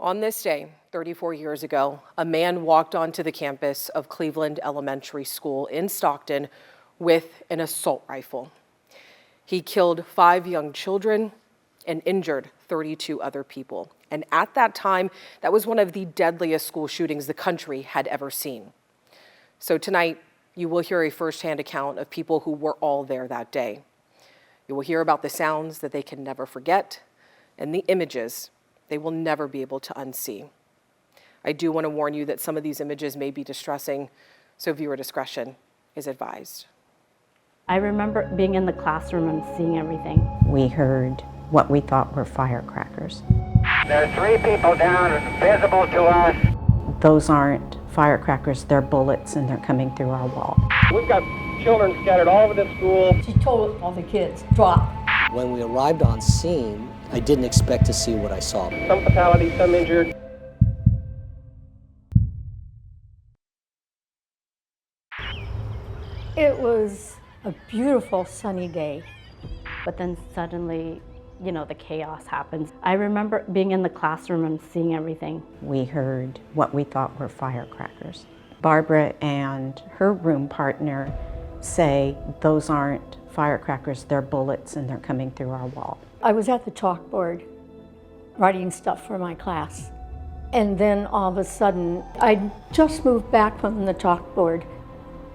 On this day, 34 years ago, a man walked onto the campus of Cleveland Elementary School in Stockton with an assault rifle. He killed 5 young children and injured 32 other people. And at that time, that was one of the deadliest school shootings the country had ever seen. So tonight, you will hear a firsthand account of people who were all there that day. You will hear about the sounds that they can never forget and the images they will never be able to unsee. I do want to warn you that some of these images may be distressing, so viewer discretion is advised. I remember being in the classroom and seeing everything. We heard what we thought were firecrackers. There are 3 people down, visible to us. Those aren't firecrackers, they're bullets, and they're coming through our wall. We've got children scattered all over the school. She told all the kids, drop. When we arrived on scene, I didn't expect to see what I saw. Some fatalities, some injured. It was a beautiful sunny day. But then suddenly, the chaos happens. I remember being in the classroom and seeing everything. We heard what we thought were firecrackers. Barbara and her room partner say those aren't firecrackers, they're bullets, and they're coming through our wall. I was at the chalkboard writing stuff for my class. And then all of a sudden, I just moved back from the chalkboard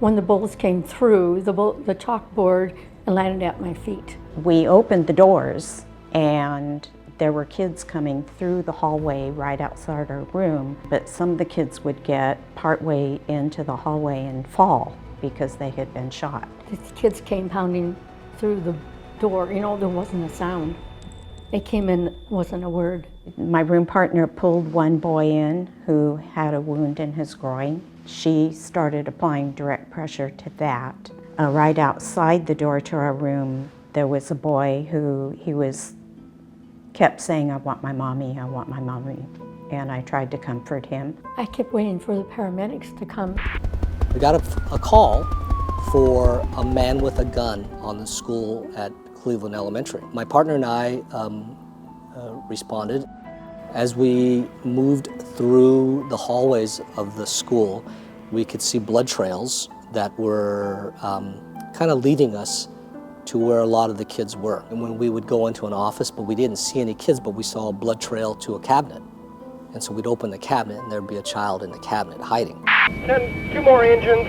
when the bullets came through the chalkboard and landed at my feet. We opened the doors and there were kids coming through the hallway right outside our room, but some of the kids would get partway into the hallway and fall because they had been shot. These kids came pounding through the door, there wasn't a sound. They came in, wasn't a word. My room partner pulled one boy in who had a wound in his groin. She started applying direct pressure to that. Right outside the door to our room, there was a boy who kept saying, "I want my mommy, I want my mommy." And I tried to comfort him. I kept waiting for the paramedics to come. We got a call for a man with a gun on the school at Cleveland Elementary. My partner and I responded. As we moved through the hallways of the school, we could see blood trails that were kind of leading us to where a lot of the kids were. And when we would go into an office, but we didn't see any kids, but we saw a blood trail to a cabinet. And so we'd open the cabinet and there'd be a child in the cabinet hiding. Send 2 more engines.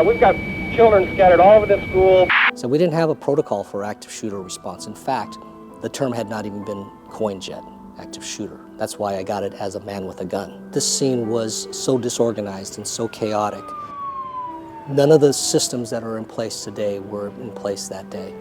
We've got children scattered all over the school. So we didn't have a protocol for active shooter response. In fact, the term had not even been coined yet, active shooter. That's why I got it as a man with a gun. This scene was so disorganized and so chaotic. None of the systems that are in place today were in place that day,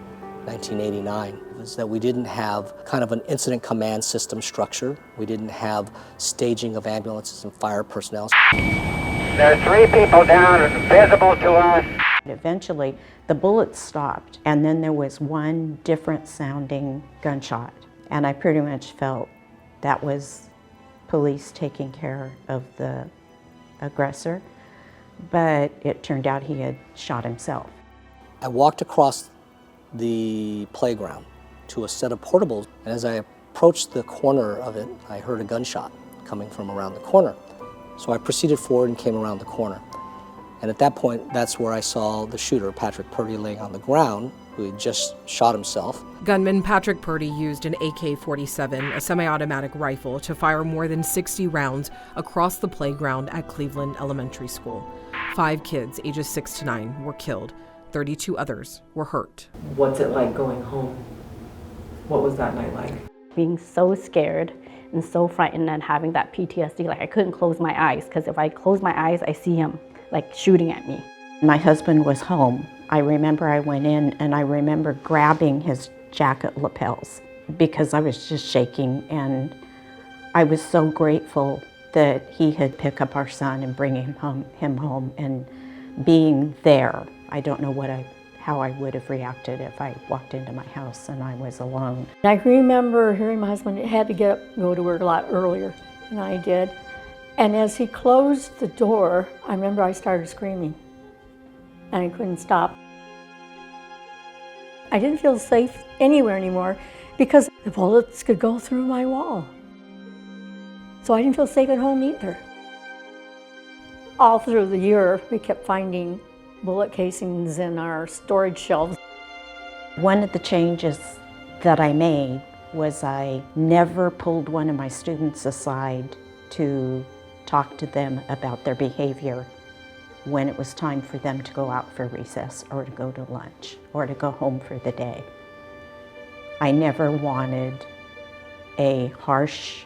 1989. Was that we didn't have kind of an incident command system structure. We didn't have staging of ambulances and fire personnel. There are 3 people down, visible to us. Eventually, the bullets stopped, and then there was one different sounding gunshot. And I pretty much felt that was police taking care of the aggressor, but it turned out he had shot himself. I walked across the playground to a set of portables, and as I approached the corner of it, I heard a gunshot coming from around the corner. So I proceeded forward and came around the corner. And at that point, that's where I saw the shooter, Patrick Purdy, laying on the ground, who had just shot himself. Gunman Patrick Purdy used an AK-47, a semi-automatic rifle, to fire more than 60 rounds across the playground at Cleveland Elementary School. 5 kids, ages 6 to 9, were killed. 32 others were hurt. What's it like going home? What was that night like? Being so scared and so frightened and having that PTSD, I couldn't close my eyes because if I close my eyes, I see him shooting at me. My husband was home. I remember I went in and I remember grabbing his jacket lapels because I was just shaking, and I was so grateful that he had picked up our son and bring him home and being there. I don't know how I would have reacted if I walked into my house and I was alone. I remember hearing my husband had to get up and go to work a lot earlier than I did. And as he closed the door, I remember I started screaming and I couldn't stop. I didn't feel safe anywhere anymore because the bullets could go through my wall. So I didn't feel safe at home either. All through the year, we kept finding bullet casings in our storage shelves. One of the changes that I made was I never pulled one of my students aside to talk to them about their behavior when it was time for them to go out for recess or to go to lunch or to go home for the day. I never wanted a harsh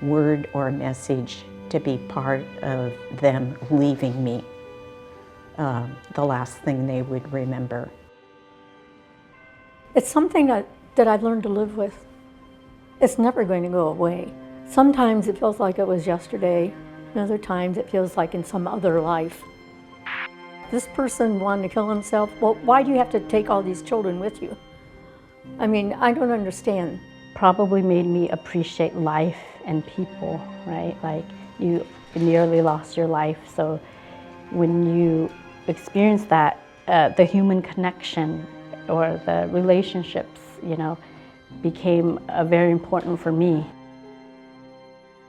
word or message to be part of them leaving me, the last thing they would remember. It's something that I've learned to live with. It's never going to go away. Sometimes it feels like it was yesterday, and other times it feels like in some other life. This person wanted to kill himself. Well, why do you have to take all these children with you? I mean, I don't understand. Probably made me appreciate life and people, right? Like, you nearly lost your life, so when you experience that, the human connection or the relationships, became very important for me.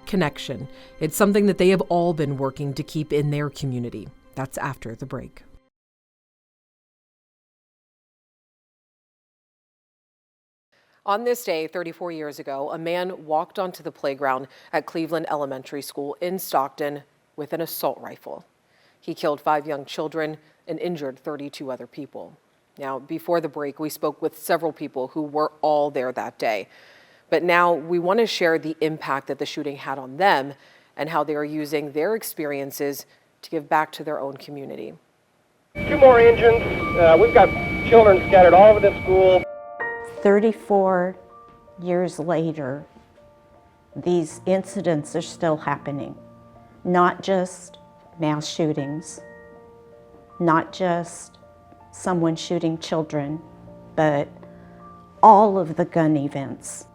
Connection. It's something that they have all been working to keep in their community. That's after the break. On this day, 34 years ago, a man walked onto the playground at Cleveland Elementary School in Stockton with an assault rifle. He killed 5 young children and injured 32 other people. Now, before the break, we spoke with several people who were all there that day. But now we want to share the impact that the shooting had on them and how they are using their experiences to give back to their own community. 2 more engines. We've got children scattered all over the school. 34 years later, these incidents are still happening. Not just mass shootings, not just someone shooting children, but all of the gun events.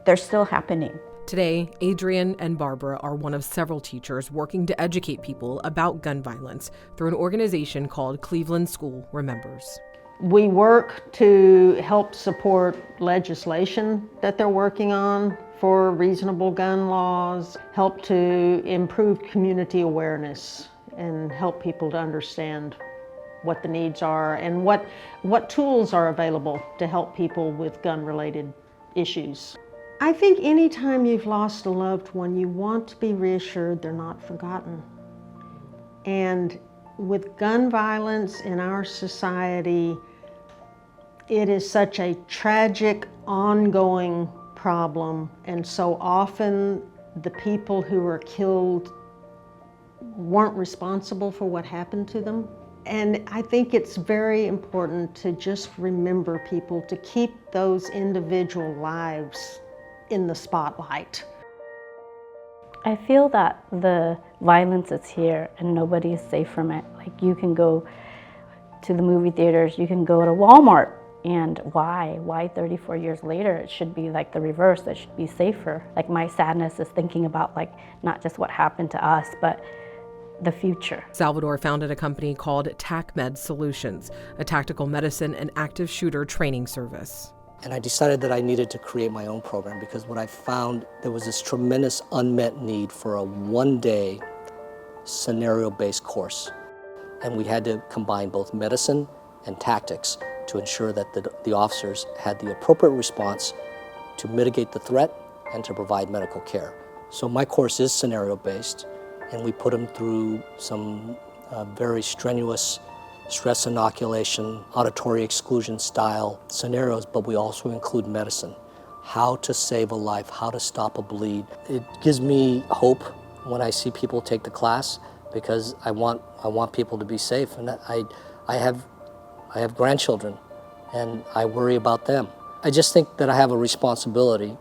They're still happening. Today, Adrian and Barbara are one of several teachers working to educate people about gun violence through an organization called Cleveland School Remembers. We work to help support legislation that they're working on for reasonable gun laws, help to improve community awareness and help people to understand what the needs are and what tools are available to help people with gun-related issues. I think anytime you've lost a loved one, you want to be reassured they're not forgotten. And with gun violence in our society, it is such a tragic, ongoing problem, and so often the people who are killed weren't responsible for what happened to them. And I think it's very important to just remember people, to keep those individual lives in the spotlight. I feel that the violence is here and nobody is safe from it. Like, you can go to the movie theaters, you can go to Walmart, and why 34 years later it should be like the reverse, it should be safer. Like, my sadness is thinking about like not just what happened to us, but the future. Salvador founded a company called TACMed Solutions, a tactical medicine and active shooter training service. And I decided that I needed to create my own program because what I found, there was this tremendous unmet need for a one-day scenario-based course. And we had to combine both medicine and tactics to ensure that the officers had the appropriate response to mitigate the threat and to provide medical care. So my course is scenario-based, and we put them through some very strenuous stress inoculation, auditory exclusion style scenarios, but we also include medicine. How to save a life, how to stop a bleed. It gives me hope when I see people take the class because I want people to be safe. And I have grandchildren and I worry about them. I just think that I have a responsibility,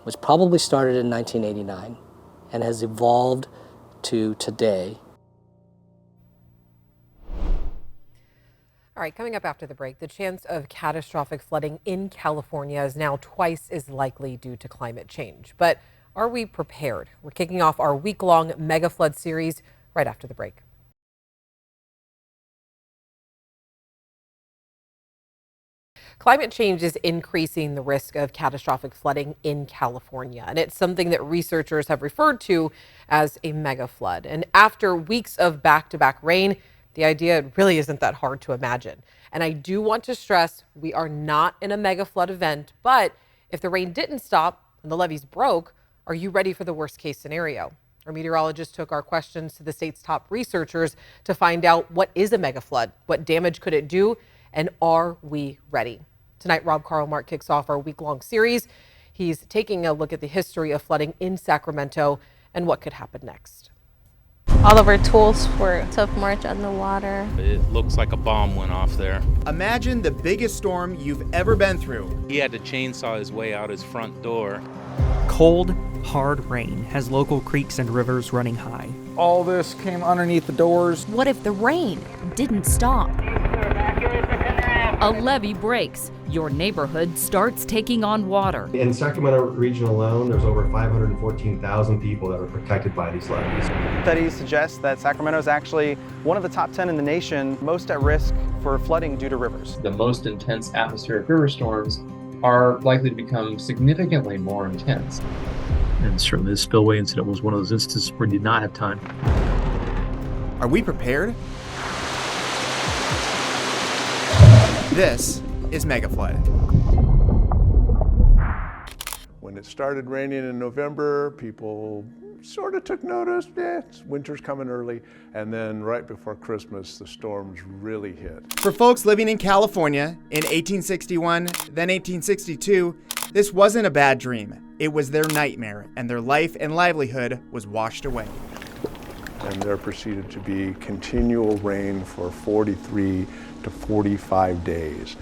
which probably started in 1989 and has evolved to today. All right, coming up after the break, the chance of catastrophic flooding in California is now twice as likely due to climate change. But are we prepared? We're kicking off our week-long mega flood series right after the break. Climate change is increasing the risk of catastrophic flooding in California, and it's something that researchers have referred to as a mega flood. And after weeks of back-to-back rain, the idea really isn't that hard to imagine. And I do want to stress we are not in a mega flood event, but if the rain didn't stop and the levees broke, are you ready for the worst case scenario? Our meteorologist took our questions to the state's top researchers to find out what is a mega flood, what damage could it do, and are we ready? Tonight, Rob Carlmark kicks off our week-long series. He's taking a look at the history of flooding in Sacramento and what could happen next. All of our tools were submerged underwater. It looks like a bomb went off there. Imagine the biggest storm you've ever been through. He had to chainsaw his way out his front door. Cold, hard rain has local creeks and rivers running high. All this came underneath the doors. What if the rain didn't stop? A levee breaks. Your neighborhood starts taking on water. In Sacramento region alone, there's over 514,000 people that are protected by these levees. Studies suggest that Sacramento is actually one of the top 10 in the nation most at risk for flooding due to rivers. The most intense atmospheric river storms are likely to become significantly more intense. And certainly the spillway incident was one of those instances where we did not have time. Are we prepared? This is Mega Flood. When it started raining in November, people sort of took notice. Winter's coming early. And then right before Christmas, the storms really hit. For folks living in California in 1861, then 1862, this wasn't a bad dream. It was their nightmare, and their life and livelihood was washed away. And there proceeded to be continual rain for 43 to 45 days.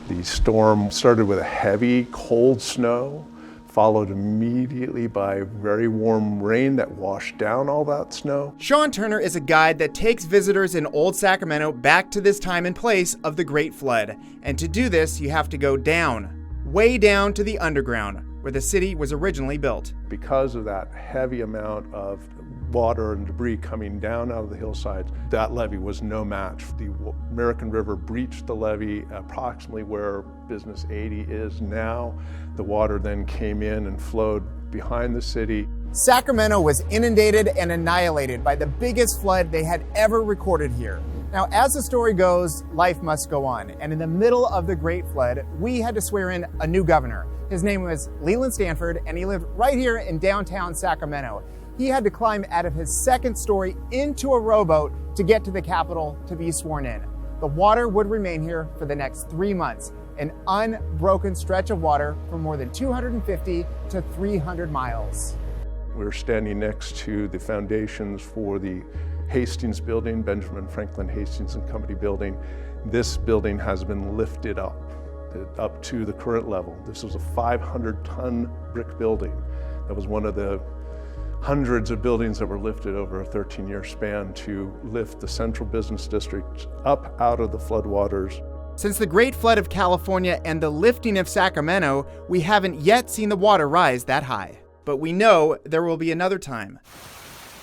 The storm started with a heavy, cold snow, followed immediately by very warm rain that washed down all that snow. Sean Turner is a guide that takes visitors in Old Sacramento back to this time and place of the Great Flood. And to do this, you have to go down, way down to the underground, where the city was originally built. Because of that heavy amount of water and debris coming down out of the hillsides, that levee was no match. The American River breached the levee approximately where Business 80 is now. The water then came in and flowed behind the city. Sacramento was inundated and annihilated by the biggest flood they had ever recorded here. Now, as the story goes, life must go on. And in the middle of the Great Flood, we had to swear in a new governor. His name was Leland Stanford, and he lived right here in downtown Sacramento. He had to climb out of his second story into a rowboat to get to the Capitol to be sworn in. The water would remain here for the next 3 months, an unbroken stretch of water for more than 250 to 300 miles. We're standing next to the foundations for the Hastings building, Benjamin Franklin Hastings and Company building. This building has been lifted up to the current level. This was a 500-ton brick building. That was one of the hundreds of buildings that were lifted over a 13-year span to lift the central business district up out of the floodwaters. Since the Great Flood of California and the lifting of Sacramento, we haven't yet seen the water rise that high. But we know there will be another time.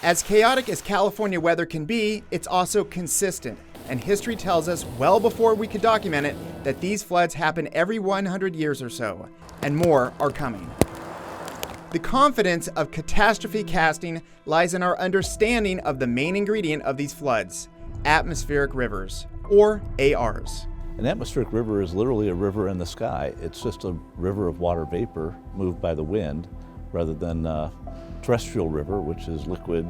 As chaotic as California weather can be, it's also consistent. And history tells us well before we could document it that these floods happen every 100 years or so, and more are coming. The confidence of catastrophe casting lies in our understanding of the main ingredient of these floods, atmospheric rivers, or ARs. An atmospheric river is literally a river in the sky. It's just a river of water vapor moved by the wind rather than a terrestrial river, which is liquid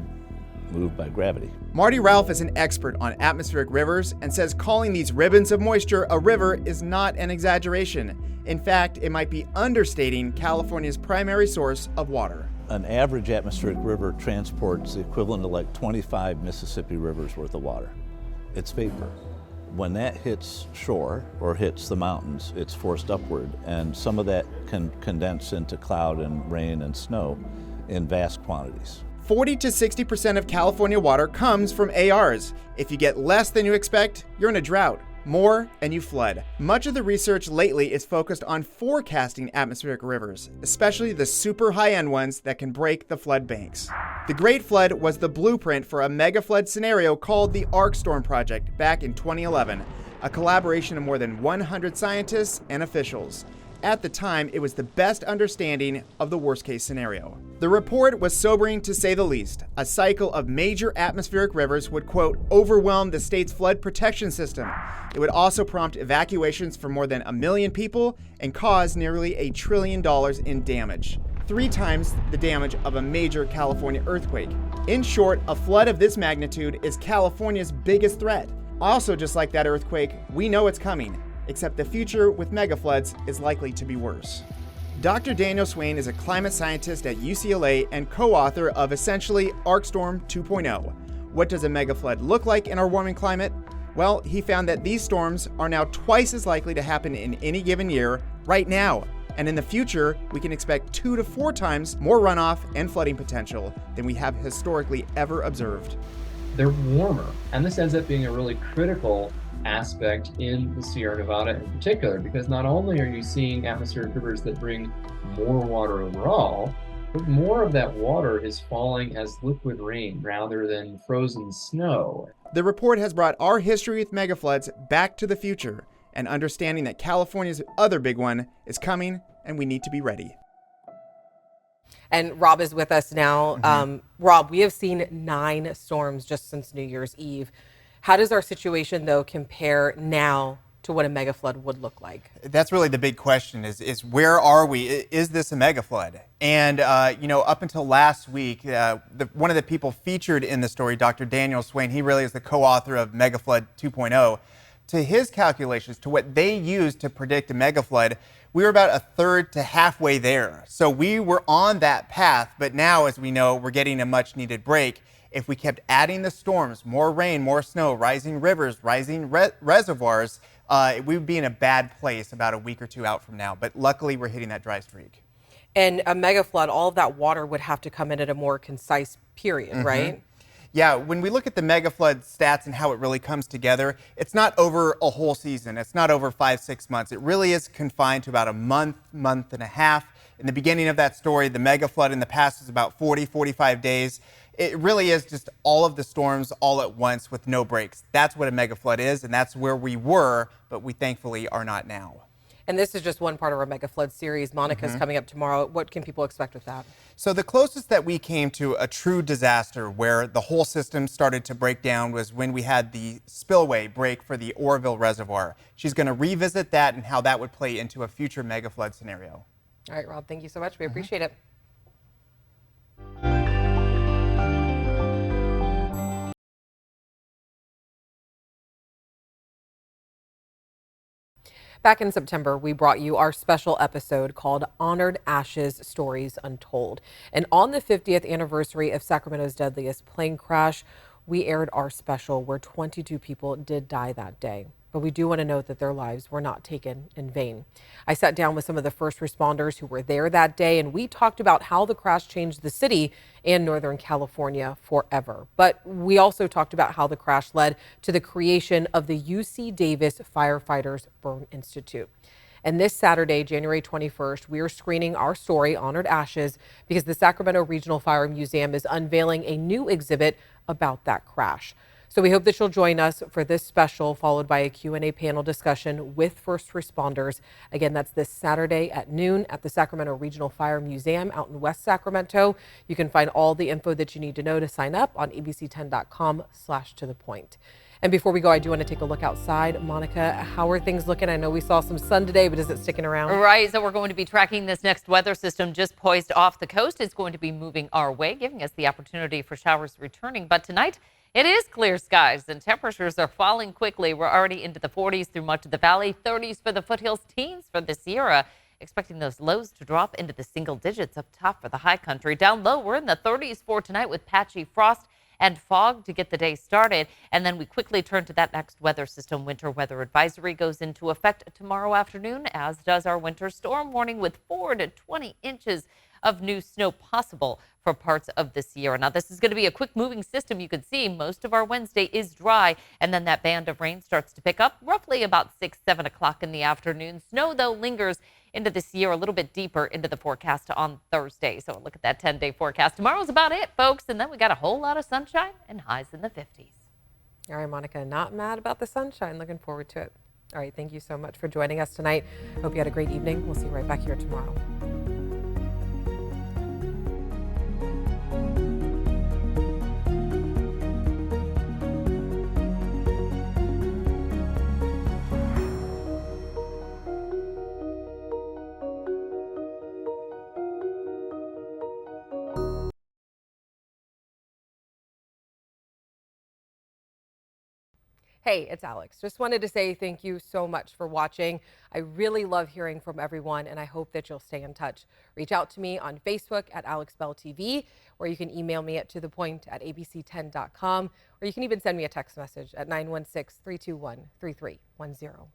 moved by gravity. Marty Ralph is an expert on atmospheric rivers and says calling these ribbons of moisture a river is not an exaggeration. In fact, it might be understating California's primary source of water. An average atmospheric river transports the equivalent of like 25 Mississippi rivers worth of water. It's vapor. When that hits shore or hits the mountains, it's forced upward, and some of that can condense into cloud and rain and snow in vast quantities. 40 to 60% of California water comes from ARs. If you get less than you expect, you're in a drought. More, and you flood. Much of the research lately is focused on forecasting atmospheric rivers, especially the super high-end ones that can break the flood banks. The Great Flood was the blueprint for a mega flood scenario called the Arc Storm Project back in 2011. a collaboration of more than 100 scientists and officials. At the time, it was the best understanding of the worst-case scenario. The report was sobering to say the least. A cycle of major atmospheric rivers would, quote, overwhelm the state's flood protection system. It would also prompt evacuations for more than 1 million people and cause nearly $1 trillion in damage, 3 times the damage of a major California earthquake. In short, a flood of this magnitude is California's biggest threat. Also, just like that earthquake, we know it's coming, except the future with megafloods is likely to be worse. Dr. Daniel Swain is a climate scientist at UCLA and co-author of essentially ArcStorm 2.0. What does a megaflood look like in our warming climate? Well, he found that these storms are now twice as likely to happen in any given year right now. And in the future, we can expect 2 to 4 times more runoff and flooding potential than we have historically ever observed. They're warmer, and this ends up being a really critical aspect in the Sierra Nevada in particular, because not only are you seeing atmospheric rivers that bring more water overall, but more of that water is falling as liquid rain rather than frozen snow. The report has brought our history with megafloods back to the future, and understanding that California's other big one is coming and we need to be ready. And Rob is with us now. Rob, we have seen 9 storms just since New Year's Eve. How does our situation, though, compare now to what a megaflood would look like? That's really the big question is where are we? Is this a megaflood? And, up until last week, one of the people featured in the story, Dr. Daniel Swain, he really is the co-author of Megaflood 2.0. To his calculations, to what they used to predict a megaflood, we were about 1/3 to halfway there. So we were on that path, but now, as we know, we're getting a much needed break. If we kept adding the storms, more rain, more snow, rising rivers, rising reservoirs, we would be in a bad place about a week or 2 out from now. But luckily, we're hitting that dry streak. And a megaflood, all of that water would have to come in at a more concise period, right? Yeah, when we look at the megaflood stats and how it really comes together, it's not over a whole season. It's not over 5-6 months. It really is confined to about a month and a half. In the beginning of that story, the megaflood in the past was about 40-45 days. It really is just all of the storms all at once with no breaks. That's what a megaflood is, and that's where we were, but we thankfully are not now. And this is just one part of our megaflood series. Monica's coming up tomorrow. What can people expect with that? So the closest that we came to a true disaster where the whole system started to break down was when we had the spillway break for the Oroville Reservoir. She's going to revisit that and how that would play into a future megaflood scenario. All right, Rob, thank you so much. We appreciate it. Back in September, we brought you our special episode called Honored Ashes Stories Untold. And on the 50th anniversary of Sacramento's deadliest plane crash, we aired our special where 22 people did die that day. But we do want to note that their lives were not taken in vain. I sat down with some of the first responders who were there that day, and we talked about how the crash changed the city and Northern California forever. But we also talked about how the crash led to the creation of the UC Davis Firefighters Burn Institute. And this Saturday, January 21st, we are screening our story, Honored Ashes, because the Sacramento Regional Fire Museum is unveiling a new exhibit about that crash. So we hope that you'll join us for this special, followed by a Q&A panel discussion with first responders. Again, that's this Saturday at noon at the Sacramento Regional Fire Museum out in West Sacramento. You can find all the info that you need to know to sign up on abc10.com/tothepoint. And before we go, I do want to take a look outside. Monica, how are things looking? I know we saw some sun today, but is it sticking around? Right, so we're going to be tracking this next weather system just poised off the coast. It's going to be moving our way, giving us the opportunity for showers returning. But tonight, it is clear skies and temperatures are falling quickly. We're already into the 40s through much of the valley, 30s for the foothills, teens for the Sierra. Expecting those lows to drop into the single digits up top for the high country. Down low, we're in the 30s for tonight with patchy frost and fog to get the day started. And then we quickly turn to that next weather system. Winter weather advisory goes into effect tomorrow afternoon, as does our winter storm warning with 4 to 20 inches of new snow possible for parts of the Sierra. Now, this is going to be a quick moving system. You can see most of our Wednesday is dry, and then that band of rain starts to pick up roughly about 6-7 o'clock in the afternoon. Snow, though, lingers into the Sierra a little bit deeper into the forecast on Thursday. So look at that 10-day forecast. Tomorrow's about it, folks. And then we got a whole lot of sunshine and highs in the 50s. All right, Monica, not mad about the sunshine. Looking forward to it. All right, thank you so much for joining us tonight. Hope you had a great evening. We'll see you right back here tomorrow. Hey, it's Alex. Just wanted to say thank you so much for watching. I really love hearing from everyone, and I hope that you'll stay in touch. Reach out to me on Facebook at AlexBellTV, or you can email me at tothepoint@abc10.com, or you can even send me a text message at 916-321-3310.